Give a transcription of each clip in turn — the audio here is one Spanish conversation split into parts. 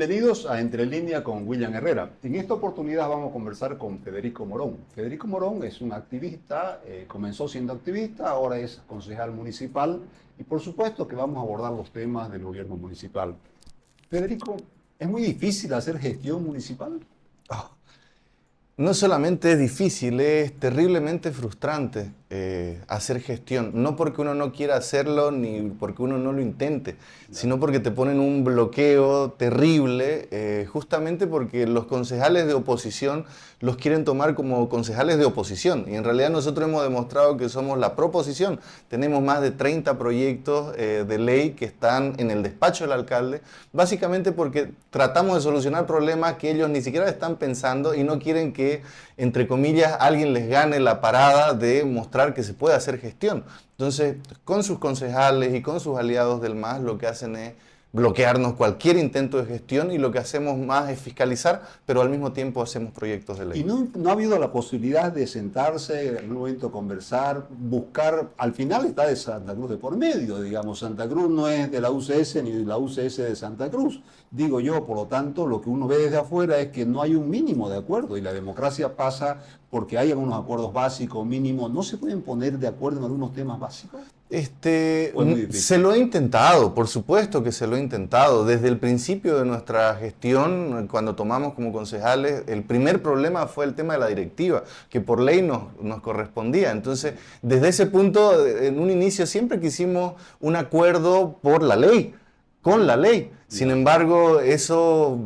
Bienvenidos a Entre Línea con William Herrera. En esta oportunidad vamos a conversar con Federico Morón. Federico Morón es un activista, comenzó siendo activista, ahora es concejal municipal y por supuesto que vamos a abordar los temas del gobierno municipal. Federico, ¿es muy difícil hacer gestión municipal? No solamente es difícil, es terriblemente frustrante hacer gestión. No porque uno no quiera hacerlo ni porque uno no lo intente, sino porque te ponen un bloqueo terrible, justamente porque los concejales de oposición los quieren tomar como concejales de oposición. Y en realidad nosotros hemos demostrado que somos la proposición. Tenemos más de 30 proyectos de ley que están en el despacho del alcalde, básicamente porque tratamos de solucionar problemas que ellos ni siquiera están pensando y no quieren que, entre comillas, alguien les gane la parada de mostrar que se puede hacer gestión. Entonces, con sus concejales y con sus aliados del MAS, lo que hacen es bloquearnos cualquier intento de gestión y lo que hacemos más es fiscalizar, pero al mismo tiempo hacemos proyectos de ley. ¿Y no ha habido la posibilidad de sentarse, en algún momento conversar, buscar? Al final está de Santa Cruz de por medio, digamos. Santa Cruz no es de la UCS ni de la UCS de Santa Cruz. Digo yo, por lo tanto, lo que uno ve desde afuera es que no hay un mínimo de acuerdo y la democracia pasa porque hay algunos acuerdos básicos, mínimos. ¿No se pueden poner de acuerdo en algunos temas básicos? Se lo he intentado, por supuesto que se lo he intentado. Desde el principio de nuestra gestión, cuando tomamos como concejales, el primer problema fue el tema de la directiva, que por ley nos correspondía. Entonces, desde ese punto, en un inicio siempre quisimos un acuerdo por la ley, con la ley. Sin embargo, eso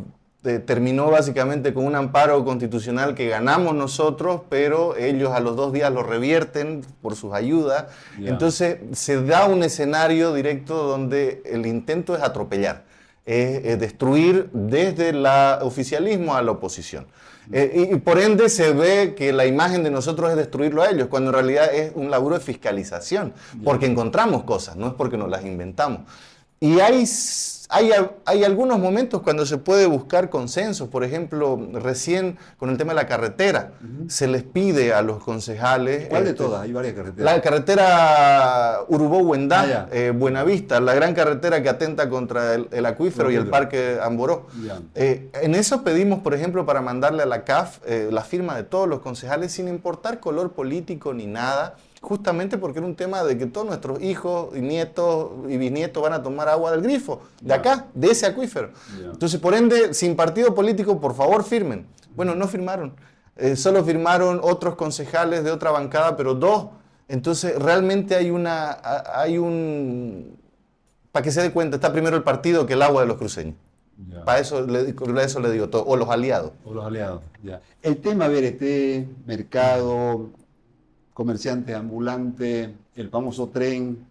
terminó básicamente con un amparo constitucional que ganamos nosotros, pero ellos a los 2 días lo revierten por sus ayudas. Entonces se da un escenario directo donde el intento es atropellar, es destruir desde el oficialismo a la oposición. Y por ende se ve que la imagen de nosotros es destruirlo a ellos, cuando en realidad es un laburo de fiscalización, porque encontramos cosas, no es porque nos las inventamos. Y hay algunos momentos cuando se puede buscar consensos. Por ejemplo, recién con el tema de la carretera, se les pide a los concejales... ¿Cuál de todas? Hay varias carreteras. La carretera Urubó-Huendá, Buenavista, la gran carretera que atenta contra el acuífero y el Parque Amboró. En eso pedimos, por ejemplo, para mandarle a la CAF la firma de todos los concejales, sin importar color político ni nada, justamente porque era un tema de que todos nuestros hijos y nietos y bisnietos van a tomar agua del grifo, de acá, de ese acuífero. Entonces, por ende, sin partido político, por favor, firmen. Bueno, no firmaron. Solo firmaron otros concejales de otra bancada, pero 2. Entonces, realmente para que se dé cuenta, está primero el partido que el agua de los cruceños. Para eso le digo todo. O los aliados. O los aliados, ya. El tema BRT, mercado, comerciante ambulante, el famoso tren.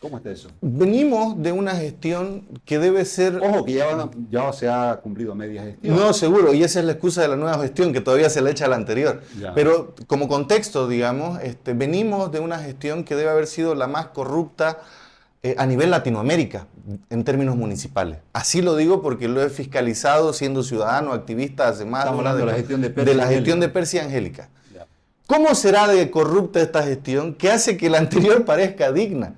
¿Cómo está eso? Venimos de una gestión que debe ser... Ojo, que ya se ha cumplido media gestión. No, seguro, y esa es la excusa de la nueva gestión, que todavía se le echa a la anterior. Pero como contexto, digamos, venimos de una gestión que debe haber sido la más corrupta a nivel Latinoamérica, en términos municipales. Así lo digo porque lo he fiscalizado siendo ciudadano, activista hace más de una década. De la gestión de Percy y Angélica. ¿Cómo será de corrupta esta gestión que hace que la anterior parezca digna?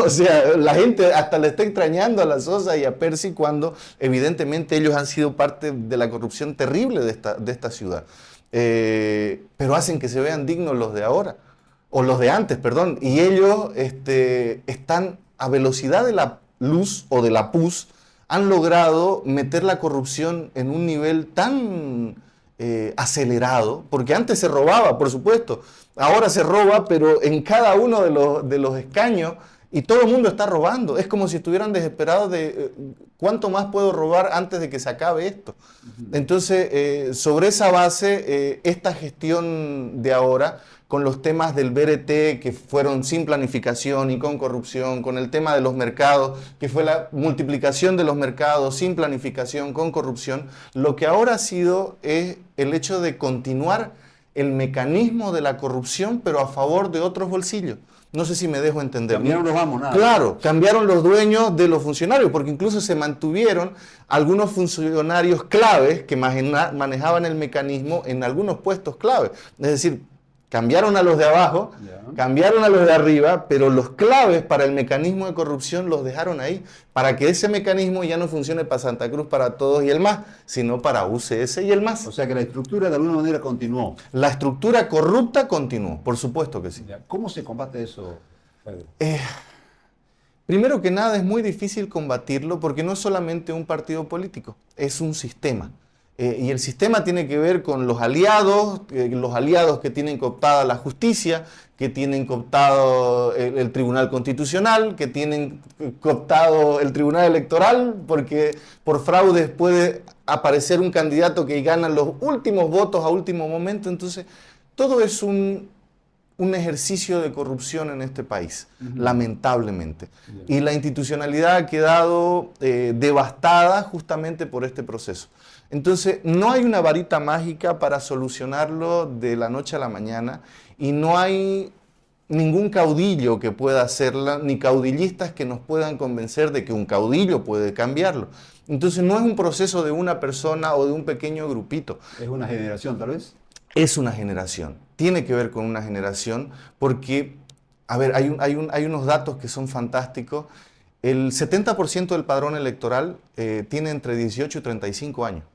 O sea, la gente hasta le está extrañando a la Sosa y a Percy cuando evidentemente ellos han sido parte de la corrupción terrible de esta ciudad. Pero hacen que se vean dignos los de ahora, o los de antes, perdón. Y ellos están a velocidad de la luz o de la pus, han logrado meter la corrupción en un nivel tan... acelerado, porque antes se robaba, por supuesto, ahora se roba, pero en cada uno de los escaños, y todo el mundo está robando. Es como si estuvieran desesperados de cuánto más puedo robar antes de que se acabe esto. Entonces, sobre esa base, esta gestión de ahora, con los temas del BRT que fueron sin planificación y con corrupción, con el tema de los mercados, que fue la multiplicación de los mercados sin planificación, con corrupción, lo que ahora ha sido es el hecho de continuar el mecanismo de la corrupción, pero a favor de otros bolsillos. No sé si me dejo entender. Cambiaron los amos, nada. Claro, cambiaron los dueños de los funcionarios, porque incluso se mantuvieron algunos funcionarios claves que manejaban el mecanismo en algunos puestos claves. Es decir, Cambiaron a los de abajo, Ya. cambiaron a los de arriba, pero los claves para el mecanismo de corrupción los dejaron ahí, para que ese mecanismo ya no funcione para Santa Cruz, para todos y el MAS, sino para UCS y el MAS. O sea que la estructura de alguna manera continuó. La estructura corrupta continuó, por supuesto que sí. Ya. ¿Cómo se combate eso, Pedro? Primero que nada, es muy difícil combatirlo porque no es solamente un partido político, es un sistema. Y el sistema tiene que ver con los aliados que tienen cooptada la justicia, que tienen cooptado el Tribunal Constitucional, que tienen cooptado el Tribunal Electoral, porque por fraudes puede aparecer un candidato que gana los últimos votos a último momento. Entonces, todo es un ejercicio de corrupción en este país, lamentablemente. Y la institucionalidad ha quedado devastada justamente por este proceso. Entonces, no hay una varita mágica para solucionarlo de la noche a la mañana y no hay ningún caudillo que pueda hacerla, ni caudillistas que nos puedan convencer de que un caudillo puede cambiarlo. Entonces, no es un proceso de una persona o de un pequeño grupito. ¿Es una generación, tal vez? Es una generación, tiene que ver con una generación porque, a ver, hay unos datos que son fantásticos. El 70% del padrón electoral tiene entre 18 y 35 años.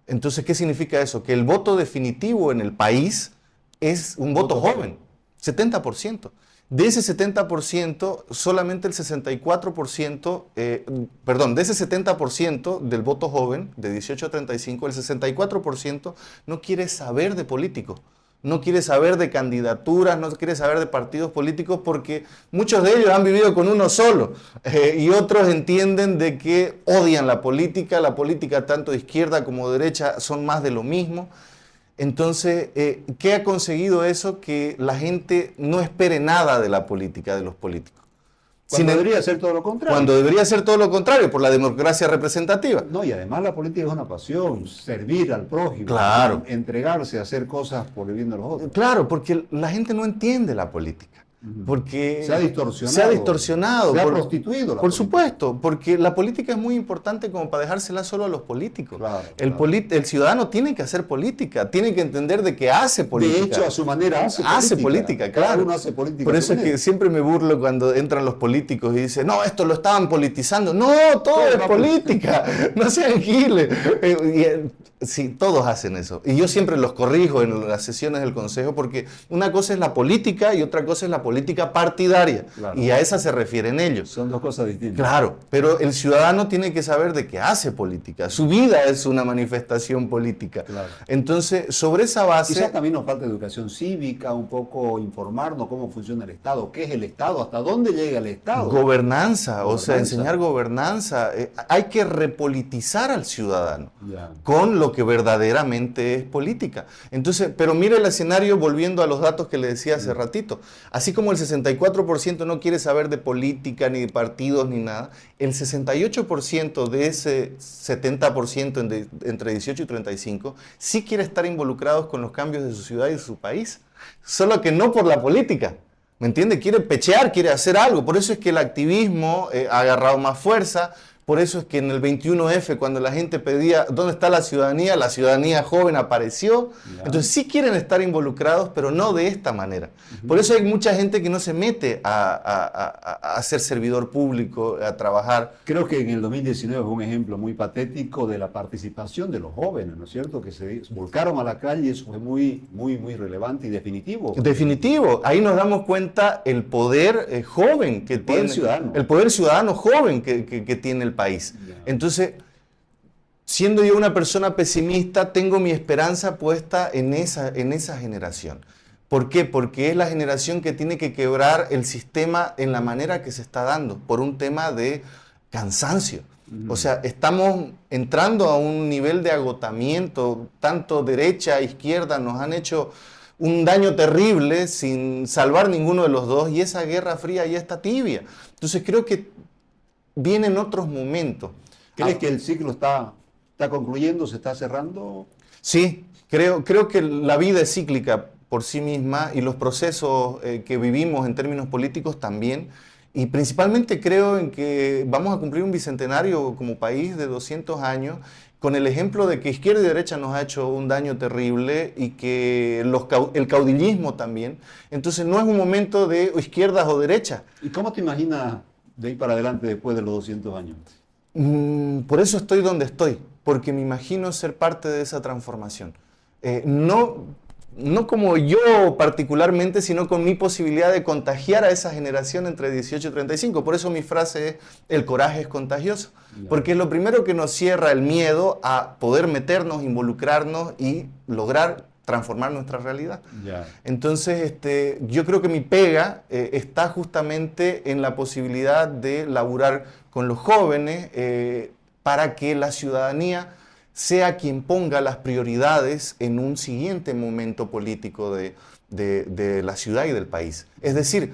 Entonces, ¿qué significa eso? Que el voto definitivo en el país es un voto joven, 70%. De ese 70%, solamente el 64%, de ese 70% del voto joven, de 18 a 35, el 64% no quiere saber de políticos, no quiere saber de candidaturas, no quiere saber de partidos políticos porque muchos de ellos han vivido con uno solo y otros entienden de que odian la política tanto de izquierda como de derecha son más de lo mismo. Entonces, ¿qué ha conseguido eso? Que la gente no espere nada de la política, de los políticos. Cuando debería ser todo lo contrario. Cuando debería ser todo lo contrario, por la democracia representativa. No, y además la política es una pasión, servir al prójimo, Claro. entregarse a hacer cosas por el bien de los otros. Claro, porque la gente no entiende la política. Porque Se ha distorsionado. Se ha distorsionado. Se ha prostituido la Por política. supuesto, porque la política es muy importante como para dejársela solo a los políticos. Claro, El ciudadano tiene que hacer política, tiene que entender de que hace política. De hecho, a su manera hace política. Claro. Cada uno hace política. Por a eso su es que manera. siempre me burlo cuando entran los políticos y dicen, no, esto lo estaban politizando. No, todo es política. No sean giles. Sí, todos hacen eso. Y yo siempre los corrijo en las sesiones del Consejo porque una cosa es la política y otra cosa es la política partidaria. Claro. Y a esa se refieren ellos. Son dos cosas distintas. Claro, pero el ciudadano tiene que saber de que hace política. Su vida es una manifestación política. Claro. Entonces, sobre esa base... Quizás también nos falta educación cívica, un poco informarnos cómo funciona el Estado, qué es el Estado, hasta dónde llega el Estado. Gobernanza, o sea, Gobernanza. enseñar gobernanza. Hay que repolitizar al ciudadano Ya. con lo que verdaderamente es política. Entonces, pero mire el escenario volviendo a los datos que le decía hace ratito. Así como el 64% no quiere saber de política, ni de partidos, ni nada, el 68% de ese 70% entre 18 y 35 sí quiere estar involucrados con los cambios de su ciudad y de su país. Solo que no por la política. ¿Me entiende? Quiere pechear, quiere hacer algo. Por eso es que el activismo ha agarrado más fuerza. Por eso es que en el 21F, cuando la gente pedía ¿dónde está la ciudadanía joven apareció. Ya. Entonces sí quieren estar involucrados, pero no de esta manera. Por eso hay mucha gente que no se mete a ser servidor público, a trabajar. Creo que en el 2019 fue un ejemplo muy patético de la participación de los jóvenes, ¿no es cierto? Que se volcaron a la calle y eso fue muy relevante y definitivo. Definitivo, ahí nos damos cuenta el poder joven que poder tiene, ciudadano. el poder ciudadano joven que tiene el país. Ya. Entonces, siendo yo una persona pesimista, tengo mi esperanza puesta en esa generación. ¿Por qué? Porque es la generación que tiene que quebrar el sistema en la manera que se está dando, por un tema de cansancio. O sea, estamos entrando a un nivel de agotamiento, tanto derecha, izquierda, nos han hecho un daño terrible sin salvar ninguno de los dos y esa guerra fría ya está tibia. Entonces creo que vienen otros momentos. ¿Crees que el ciclo está concluyendo, se está cerrando? Sí, creo que la vida es cíclica por sí misma y los procesos que vivimos en términos políticos también. Y principalmente creo en que vamos a cumplir un bicentenario como país de 200 años con el ejemplo de que izquierda y derecha nos ha hecho un daño terrible y que el caudillismo también. Entonces no es un momento de izquierdas o derechas. ¿Y cómo te imaginas de ahí para adelante después de los 200 años? Por eso estoy donde estoy, porque me imagino ser parte de esa transformación. No como yo particularmente, sino con mi posibilidad de contagiar a esa generación entre 18 y 35. Por eso mi frase es, el coraje es contagioso. Porque es lo primero que nos cierra el miedo a poder meternos, involucrarnos y lograr transformar nuestra realidad. Entonces, yo creo que mi pega está justamente en la posibilidad de laburar con los jóvenes para que la ciudadanía sea quien ponga las prioridades en un siguiente momento político de la ciudad y del país. Es decir,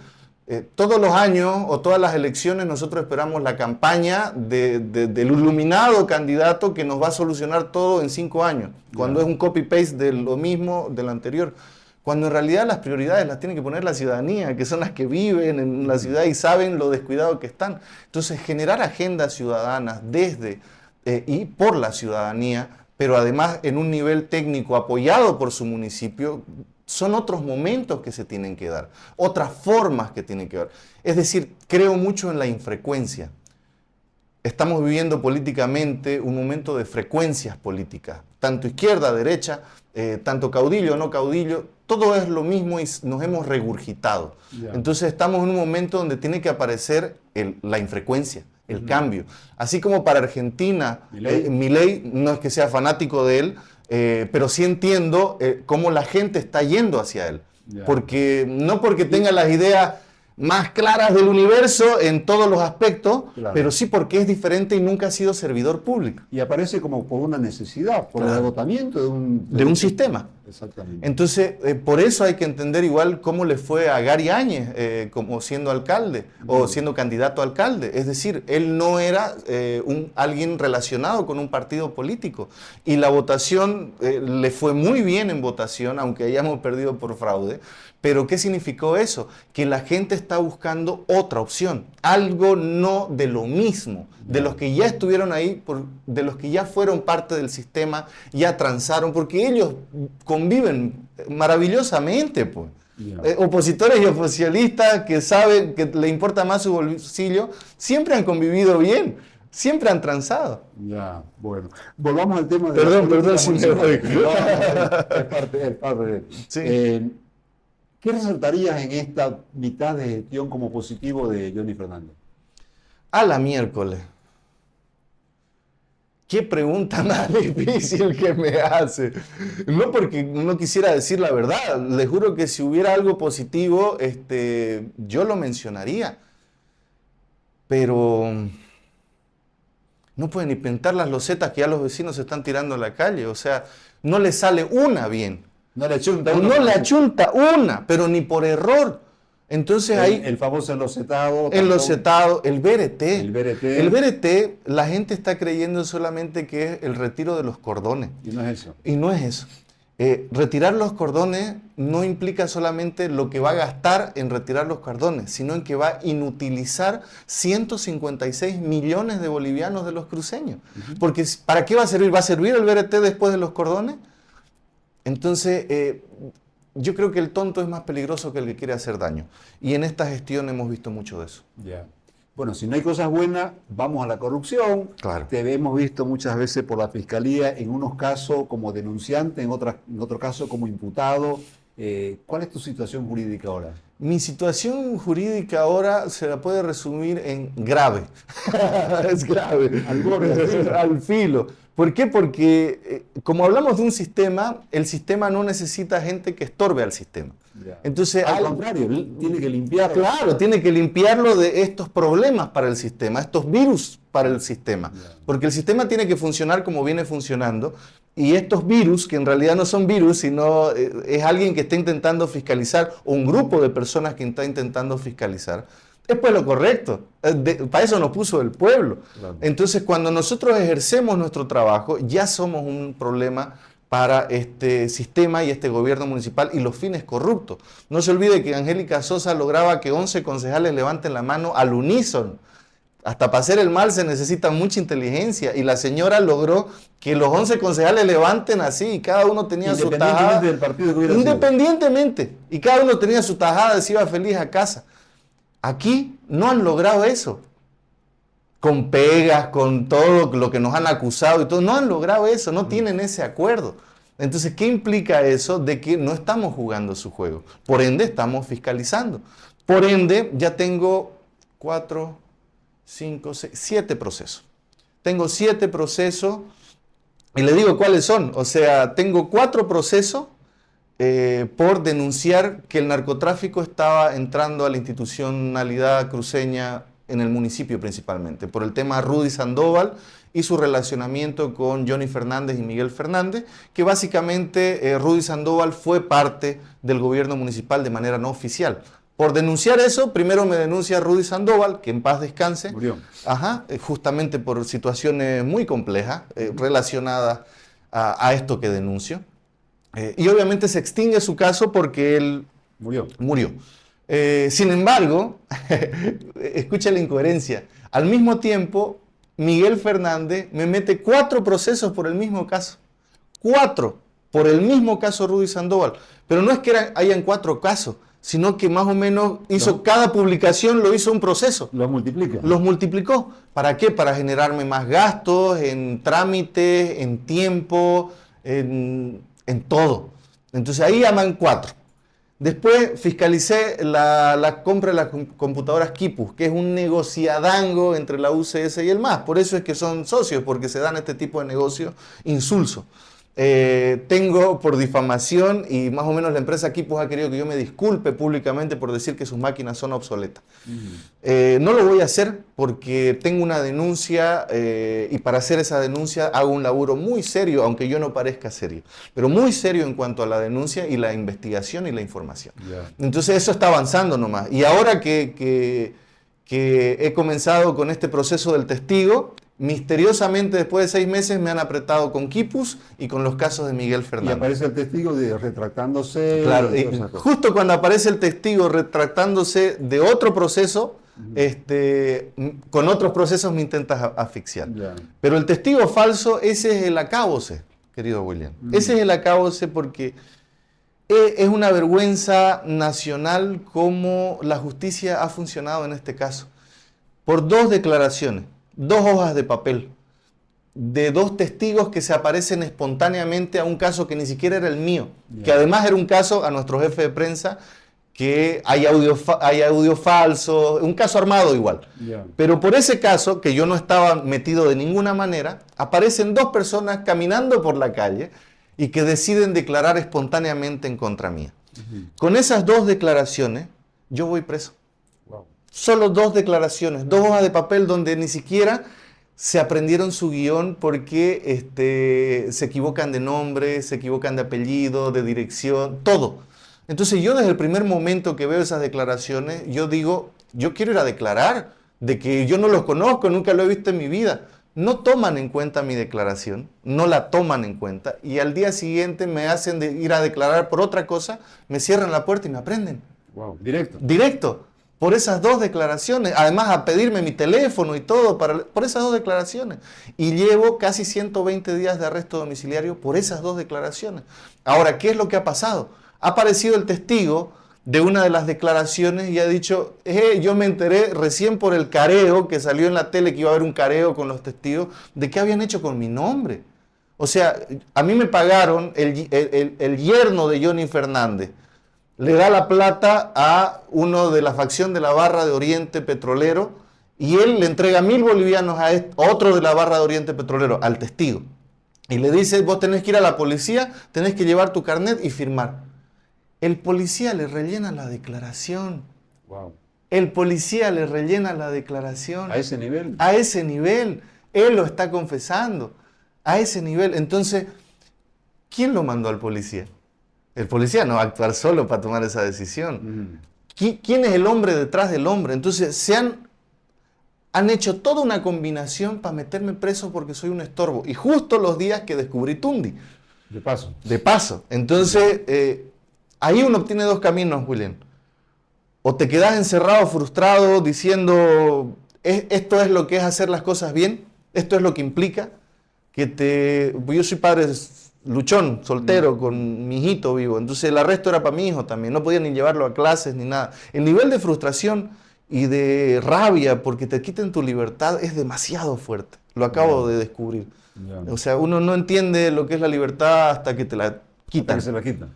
todos los años o todas las elecciones nosotros esperamos la campaña del iluminado candidato que nos va a solucionar todo en 5 años, cuando es un copy-paste de lo mismo del anterior. Cuando en realidad las prioridades las tiene que poner la ciudadanía, que son las que viven en la ciudad y saben lo descuidado que están. Entonces, generar agendas ciudadanas desde y por la ciudadanía, pero además en un nivel técnico apoyado por su municipio, son otros momentos que se tienen que dar, otras formas que tienen que dar. Es decir, creo mucho en la infrecuencia. Estamos viviendo políticamente un momento de frecuencias políticas, tanto izquierda, derecha, tanto caudillo o no caudillo, todo es lo mismo y nos hemos regurgitado. Entonces estamos en un momento donde tiene que aparecer la infrecuencia, el cambio. Así como para Argentina, Milei, no es que sea fanático de él, pero sí entiendo cómo la gente está yendo hacia él. Porque no porque tenga las ideas más claras del universo en todos los aspectos, pero sí porque es diferente y nunca ha sido servidor público. Y aparece como por una necesidad, por el agotamiento de un sistema. Exactamente. Entonces, por eso hay que entender igual cómo le fue a Gary Áñez como siendo alcalde o siendo candidato a alcalde. Es decir, él no era alguien relacionado con un partido político. Y la votación le fue muy bien en votación, aunque hayamos perdido por fraude. Pero ¿qué significó eso? Que la gente está buscando otra opción, algo no de lo mismo, de los que ya estuvieron ahí, de los que ya fueron parte del sistema, ya transaron, porque ellos conviven maravillosamente, pues. Opositores y oficialistas que saben que le importa más su bolsillo, siempre han convivido bien, siempre han transado. Ya, bueno. Volvamos al tema de... Perdón si me voy. Es parte de... Sí. ¿Qué resaltarías en esta mitad de gestión como positivo de Johnny Fernández? A la miércoles. Qué pregunta más difícil que me hace. No porque no quisiera decir la verdad. Les juro que si hubiera algo positivo, yo lo mencionaría. Pero no pueden ni pintar las losetas que ya los vecinos se están tirando a la calle. O sea, no le sale una bien. No le achunta una. No le achunta una, pero ni por error. Entonces ahí... El famoso enlosetado. Enlosetado, el BRT. El BRT. El BRT, la gente está creyendo solamente que es el retiro de los cordones. Y no es eso. Y no es eso. Retirar los cordones no implica solamente lo que va a gastar en retirar los cordones, sino en que va a inutilizar 156 millones de bolivianos de los cruceños. Porque ¿para qué va a servir? ¿Va a servir el BRT después de los cordones? Entonces, yo creo que el tonto es más peligroso que el que quiere hacer daño. Y en esta gestión hemos visto mucho de eso. Ya. Bueno, si no hay cosas buenas, vamos a la corrupción. Claro. Te hemos visto muchas veces por la Fiscalía, en unos casos como denunciante, en otro caso como imputado. ¿Cuál es tu situación jurídica ahora? Mi situación jurídica ahora se la puede resumir en grave. Es grave. Al borde. Al filo. ¿Por qué? Porque como hablamos de un sistema, el sistema no necesita gente que estorbe al sistema. Entonces, al contrario, tiene que limpiarlo. Claro, tiene que limpiarlo de estos problemas para el sistema, estos virus para el sistema. Porque el sistema tiene que funcionar como viene funcionando. Y estos virus, que en realidad no son virus, sino es alguien que está intentando fiscalizar, o un grupo de personas que está intentando fiscalizar, es pues lo correcto. Para eso nos puso el pueblo. Claro. Entonces, cuando nosotros ejercemos nuestro trabajo, ya somos un problema para este sistema y este gobierno municipal y los fines corruptos. No se olvide que Angélica Sosa lograba que 11 concejales levanten la mano al unísono. Hasta para hacer el mal se necesita mucha inteligencia. Y la señora logró que los 11 concejales levanten así y cada uno tenía su tajada. Independientemente del partido que hubiera Independientemente. Y cada uno tenía su tajada y se iba feliz a casa. Aquí no han logrado eso. Con pegas, con todo lo que nos han acusado y todo. No han logrado eso, no tienen ese acuerdo. Entonces, ¿qué implica eso? De que no estamos jugando su juego. Por ende, estamos fiscalizando. Por ende, ya tengo 4, 5, 6, 7 procesos. Tengo 7 procesos y le digo cuáles son. O sea, tengo 4 procesos por denunciar que el narcotráfico estaba entrando a la institucionalidad cruceña en el municipio principalmente, por el tema Rudy Sandoval y su relacionamiento con Johnny Fernández y Miguel Fernández, que básicamente Rudy Sandoval fue parte del gobierno municipal de manera no oficial. Por denunciar eso, primero me denuncia Rudy Sandoval, que en paz descanse. Murió. Ajá, justamente por situaciones muy complejas relacionadas a esto que denuncio. Y obviamente se extingue su caso porque él murió. Sin embargo, escucha la incoherencia. Al mismo tiempo, Miguel Fernández me mete 4 procesos por el mismo caso. 4 por el mismo caso Rudy Sandoval. Pero no es que hayan 4 casos, sino que más o menos hizo cada publicación, lo hizo un proceso. Los multiplica. Los multiplicó. ¿Para qué? Para generarme más gastos en trámites, en tiempo, en todo. Entonces ahí llaman 4. Después fiscalicé la compra de las computadoras Quipus, que es un negociadango entre la UCS y el MAS. Por eso es que son socios, porque se dan este tipo de negocios insulsos. Tengo por difamación y más o menos la empresa Quipus ha querido que yo me disculpe públicamente por decir que sus máquinas son obsoletas. No lo voy a hacer porque tengo una denuncia y para hacer esa denuncia hago un laburo muy serio, aunque yo no parezca serio, pero muy serio en cuanto a la denuncia y la investigación y la información. Entonces eso está avanzando nomás. Y ahora que he comenzado con este proceso del testigo, misteriosamente después de 6 meses me han apretado con Quipus y con los casos de Miguel Fernández. Y aparece el testigo retractándose. Claro, y justo cuando aparece el testigo retractándose de otro proceso, con otros procesos me intentas asfixiar. Ya. Pero el testigo falso, ese es el acábose, querido William. Ese es el acábose porque es una vergüenza nacional cómo la justicia ha funcionado en este caso. Por 2 declaraciones. 2 hojas de papel de 2 testigos que se aparecen espontáneamente a un caso que ni siquiera era el mío, que además era un caso a nuestro jefe de prensa que hay audio falso, un caso armado igual. Pero por ese caso, que yo no estaba metido de ninguna manera, aparecen 2 personas caminando por la calle y que deciden declarar espontáneamente en contra mía. Con esas 2 declaraciones, yo voy preso. Solo 2 declaraciones, 2 hojas de papel donde ni siquiera se aprendieron su guión porque se equivocan de nombre, se equivocan de apellido, de dirección, todo. Entonces yo desde el primer momento que veo esas declaraciones, yo digo, yo quiero ir a declarar de que yo no los conozco, nunca lo he visto en mi vida. No toman en cuenta mi declaración, no la toman en cuenta y al día siguiente me hacen ir a declarar por otra cosa, me cierran la puerta y me aprenden. Wow. Directo. Directo. Por esas 2 declaraciones, además a pedirme mi teléfono y todo, por esas 2 declaraciones. Y llevo casi 120 días de arresto domiciliario por esas 2 declaraciones. Ahora, ¿qué es lo que ha pasado? Ha aparecido el testigo de una de las declaraciones y ha dicho, yo me enteré recién por el careo que salió en la tele, que iba a haber un careo con los testigos, de qué habían hecho con mi nombre. O sea, a mí me pagaron el yerno de Johnny Fernández. Le da la plata a uno de la facción de la Barra de Oriente Petrolero y él le entrega 1.000 bolivianos a otro de la Barra de Oriente Petrolero, al testigo. Y le dice, vos tenés que ir a la policía, tenés que llevar tu carnet y firmar. El policía le rellena la declaración. Wow. El policía le rellena la declaración. ¿A ese nivel? A ese nivel. Él lo está confesando. A ese nivel. Entonces, ¿quién lo mandó al policía? El policía no va a actuar solo para tomar esa decisión. ¿Quién es el hombre detrás del hombre? Entonces, han hecho toda una combinación para meterme preso porque soy un estorbo. Y justo los días que descubrí Tundi. De paso. De paso. Entonces, ahí uno tiene 2 caminos, William. O te quedas encerrado, frustrado, diciendo, esto es lo que es hacer las cosas bien, esto es lo que implica yo soy padre luchón, soltero, con mi hijito vivo, entonces el arresto era para mi hijo también, no podía ni llevarlo a clases ni nada. El nivel de frustración y de rabia porque te quiten tu libertad es demasiado fuerte, lo acabo de descubrir. O sea, uno no entiende lo que es la libertad hasta que te la quitan. Hasta que se la quitan.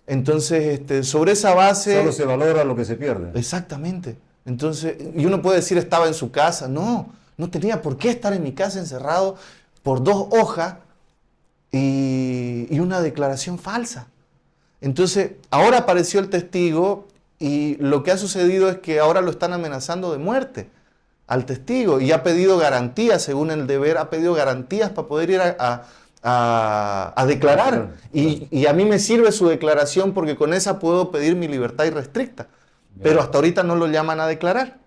Entonces, sobre esa base... Solo se valora lo que se pierde. Exactamente. Entonces, y uno puede decir estaba en su casa. No tenía por qué estar en mi casa encerrado por 2 hojas y una declaración falsa. Entonces, ahora apareció el testigo y lo que ha sucedido es que ahora lo están amenazando de muerte al testigo y ha pedido garantías, según el deber, ha pedido garantías para poder ir a declarar. Y a mí me sirve su declaración porque con esa puedo pedir mi libertad irrestricta. Pero hasta ahorita no lo llaman a declarar.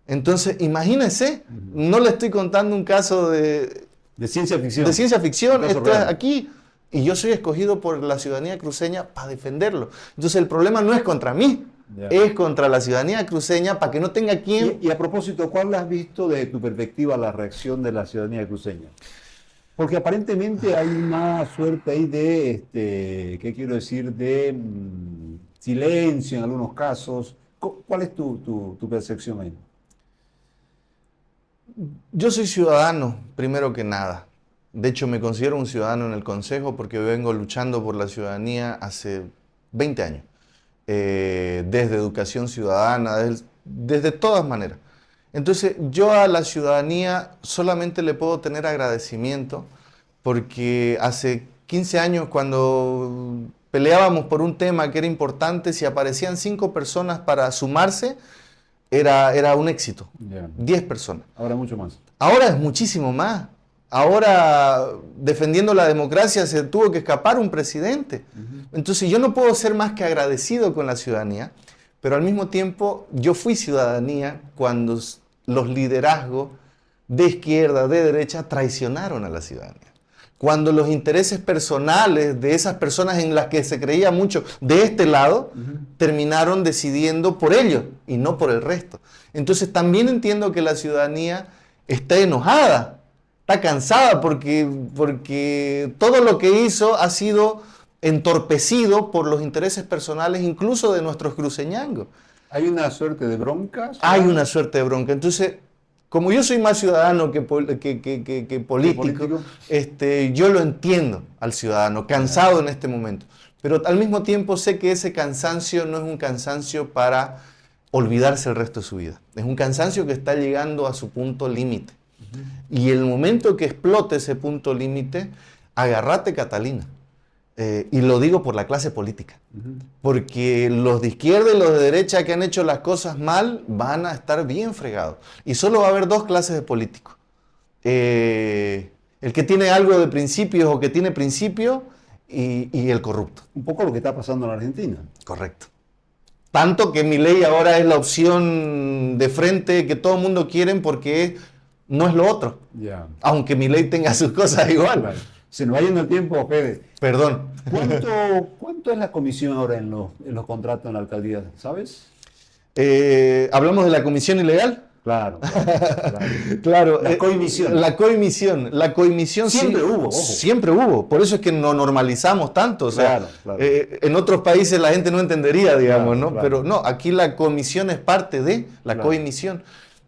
Entonces, imagínense, no le estoy contando un caso de ciencia ficción. De ciencia ficción, esto es real. aquí. Y yo soy escogido por la ciudadanía cruceña para defenderlo. Entonces, el problema no es contra mí, es contra la ciudadanía cruceña para que no tenga quien... Y a propósito, ¿cuál has visto de tu perspectiva la reacción de la ciudadanía cruceña? Porque aparentemente hay una suerte ahí de, ¿qué quiero decir?, de silencio en algunos casos. ¿Cuál es tu percepción ahí? Yo soy ciudadano, primero que nada. De hecho, me considero un ciudadano en el Consejo porque vengo luchando por la ciudadanía hace 20 años. Desde educación ciudadana, desde todas maneras. Entonces, yo a la ciudadanía solamente le puedo tener agradecimiento porque hace 15 años cuando peleábamos por un tema que era importante, si aparecían 5 personas para sumarse, era un éxito. 10 personas. Ahora mucho más. Ahora es muchísimo más. Ahora, defendiendo la democracia, se tuvo que escapar un presidente. Entonces, yo no puedo ser más que agradecido con la ciudadanía, pero al mismo tiempo, yo fui ciudadanía cuando los liderazgos de izquierda, de derecha, traicionaron a la ciudadanía. Cuando los intereses personales de esas personas en las que se creía mucho de este lado, terminaron decidiendo por ellos y no por el resto. Entonces, también entiendo que la ciudadanía está enojada. Está cansada porque todo lo que hizo ha sido entorpecido por los intereses personales, incluso de nuestros cruceñangos. ¿Hay una suerte de bronca? Hay una suerte de bronca. Entonces, como yo soy más ciudadano que político, yo lo entiendo al ciudadano, cansado en este momento. Pero al mismo tiempo sé que ese cansancio no es un cansancio para olvidarse el resto de su vida. Es un cansancio que está llegando a su punto límite. Y el momento que explote ese punto límite, agárrate, Catalina. Y lo digo por la clase política. Porque los de izquierda y los de derecha que han hecho las cosas mal van a estar bien fregados. Y solo va a haber 2 clases de políticos. El que tiene algo de principios o que tiene principios y el corrupto. Un poco lo que está pasando en Argentina. Correcto. Tanto que Milei ahora es la opción de frente que todo el mundo quiere porque no es lo otro. Aunque Milei tenga sus cosas igual. Claro. Se nos va yendo el tiempo, Fede. Perdón. ¿Cuánto es la comisión ahora en los contratos en la alcaldía? ¿Sabes? ¿Hablamos de la comisión ilegal? Claro. Claro. La coimisión. La coimisión siempre sí, hubo. Ojo. Siempre hubo. Por eso es que no normalizamos tanto. O sea, claro. En otros países la gente no entendería, digamos, ¿no? Claro. Pero no, aquí la comisión es parte de la coimisión.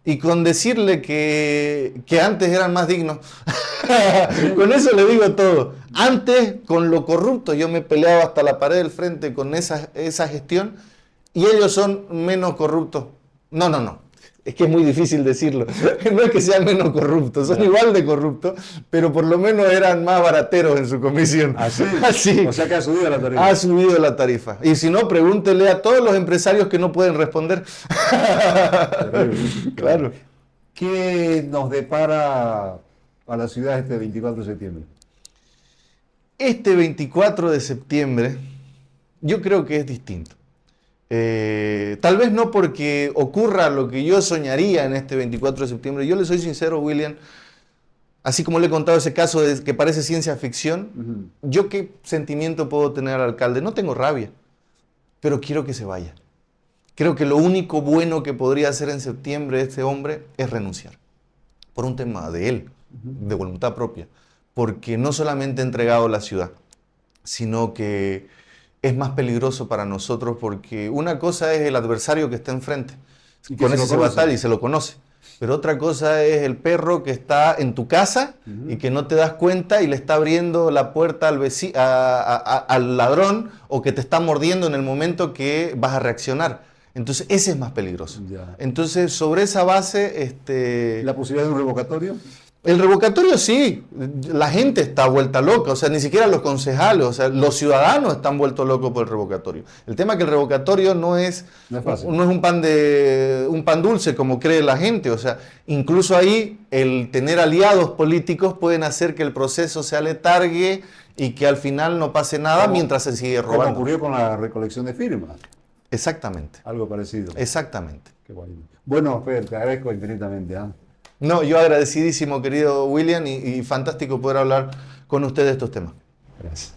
Y con decirle que antes eran más dignos, con eso le digo todo. Antes, con lo corrupto, yo me peleaba hasta la pared del frente con esa gestión y ellos son menos corruptos. No. Es que es muy difícil decirlo. No es que sean menos corruptos, son igual de corruptos, pero por lo menos eran más barateros en su comisión. Así. O sea que ha subido la tarifa. Ha subido la tarifa. Y si no, pregúntele a todos los empresarios que no pueden responder. Claro. ¿Qué nos depara a la ciudad este 24 de septiembre? Este 24 de septiembre yo creo que es distinto. Tal vez no porque ocurra lo que yo soñaría en este 24 de septiembre. Yo le soy sincero, William, así como le he contado ese caso de que parece ciencia ficción, ¿yo qué sentimiento puedo tener al alcalde? No tengo rabia, pero quiero que se vaya. Creo que lo único bueno que podría hacer en septiembre este hombre es renunciar. Por un tema de él, de voluntad propia. Porque no solamente ha entregado la ciudad, sino que es más peligroso para nosotros porque una cosa es el adversario que está enfrente. Y que Con se ese lo se conoce. batalla y se lo conoce. Pero otra cosa es el perro que está en tu casa y que no te das cuenta y le está abriendo la puerta al ladrón o que te está mordiendo en el momento que vas a reaccionar. Entonces ese es más peligroso. Ya. Entonces sobre esa base, ¿La posibilidad de un revocatorio? el revocatorio sí, la gente está vuelta loca, o sea, ni siquiera los concejales, o sea, los ciudadanos están vueltos locos por el revocatorio. El tema es que el revocatorio no es fácil. un pan dulce como cree la gente, o sea, incluso ahí el tener aliados políticos pueden hacer que el proceso se aletargue y que al final no pase nada mientras se sigue Como robando. ocurrió con la recolección de firmas. Exactamente, Algo parecido. exactamente. Qué bueno. Bueno, Fer, te agradezco infinitamente. No, yo agradecidísimo, querido William, y fantástico poder hablar con usted de estos temas. Gracias.